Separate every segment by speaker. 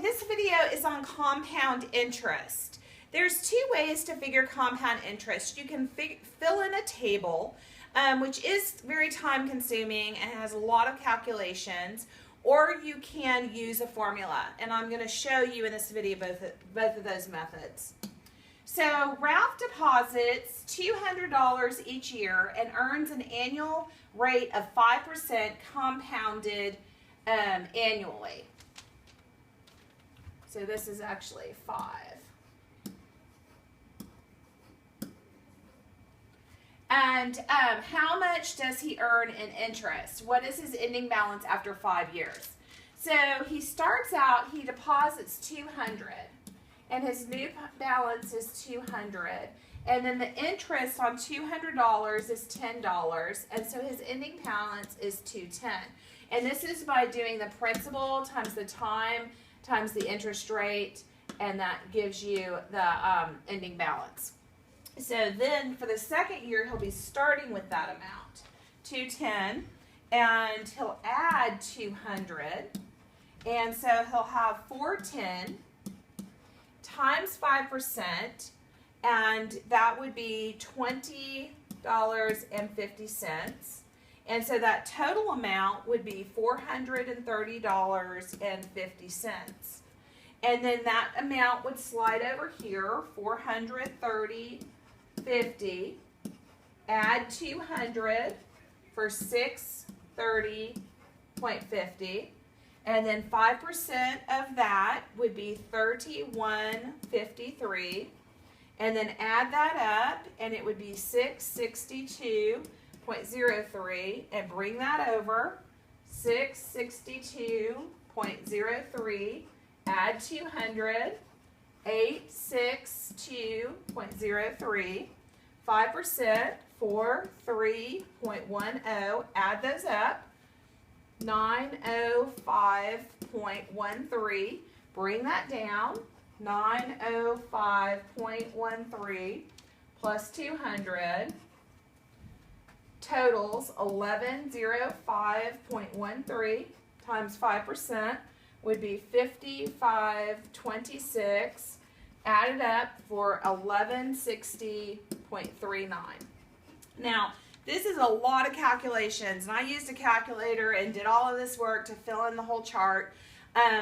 Speaker 1: this video is on compound interest. There's two ways to figure compound interest. You can fill in a table, which is very time consuming and has a lot of calculations, or you can use a formula. And I'm going to show you in this video both of those methods. So Ralph deposits $200 each year and earns an annual rate of 5% compounded annually. So this is actually 5. And how much does he earn in interest? What is his ending balance after 5 years? So he starts out, he deposits $200, and his new balance is $200. And then the interest on $200 is $10, and so his ending balance is $210. And this is by doing the principal times the time times the interest rate, and that gives you the ending balance. So then for the second year, he'll be starting with that amount, $210, and he'll add $200, and so he'll have $410 times 5%, and that would be $20.50. And so that total amount would be $430.50. And then that amount would slide over here, $430.50, add $200 for $630.50, and then 5% of that would be $31.53, and then add that up, and it would be $662.03, and bring that over, $662.03, add $200, $862.03, 5%, $43.10, add those up, $905.13, bring that down, $905.13 plus 200 totals 1105.13 times 5% would be 5526, added up for 1160.39. Now, this is a lot of calculations, and I used a calculator and did all of this work to fill in the whole chart.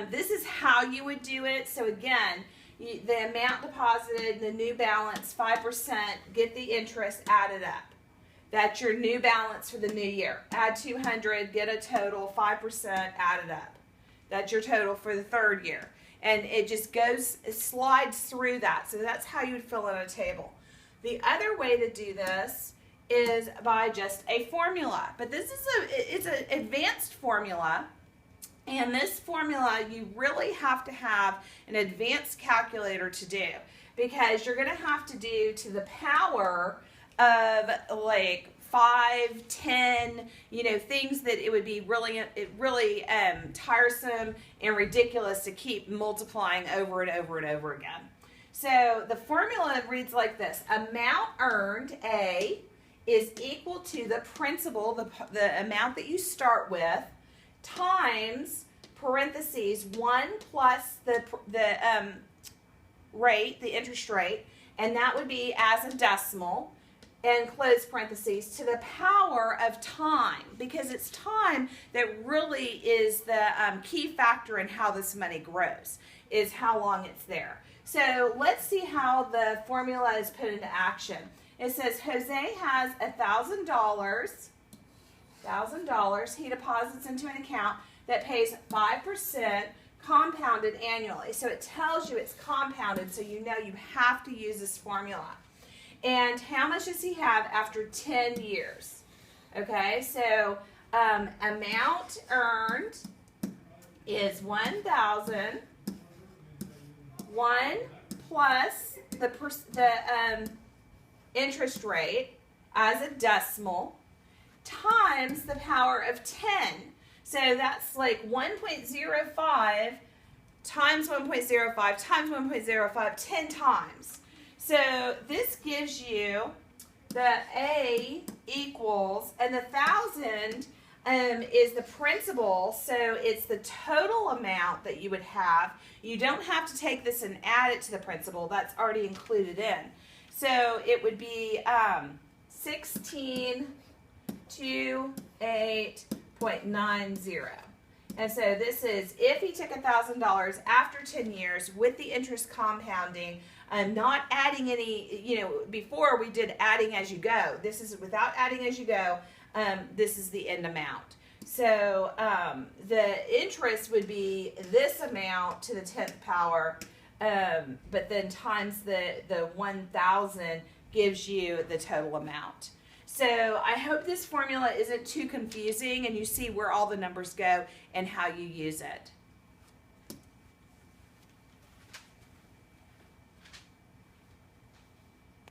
Speaker 1: This is how you would do it. So again, the amount deposited, the new balance, 5%, get the interest added up. That's your new balance for the new year. Add 200, get a total, 5% added up. That's your total for the third year. And it just goes, it slides through that. So that's how you would fill in a table. The other way to do this is by just a formula. But this is it's an advanced formula. And this formula, you really have to have an advanced calculator to do, because you're going to have to do to the power of like 5, 10, things that it would be really tiresome and ridiculous to keep multiplying over and over and over again. So the formula reads like this: amount earned, A, is equal to the principal, the amount that you start with, times parentheses 1 plus the rate, the interest rate, and that would be as a decimal, and close parentheses, to the power of time, because it's time that really is the key factor in how this money grows, is how long it's there. So let's see how the formula is put into action. It says Jose has $1,000 he deposits into an account that pays 5% compounded annually. So it tells you it's compounded, so you know you have to use this formula. And how much does he have after 10 years? Okay, so amount earned is 1,000, 1 plus the interest rate as a decimal, times the power of 10. So that's like 1.05 times 1.05 times 1.05, 10 times. So this gives you the A equals, and the 1,000 is the principal. So it's the total amount that you would have. You don't have to take this and add it to the principal. That's already included in. So it would be 1628.90. And so this is if he took $1,000 after 10 years with the interest compounding, not adding any, before we did adding as you go. This is without adding as you go. This is the end amount. So the interest would be this amount to the 10th power, but then times the 1,000 gives you the total amount. So I hope this formula isn't too confusing and you see where all the numbers go and how you use it.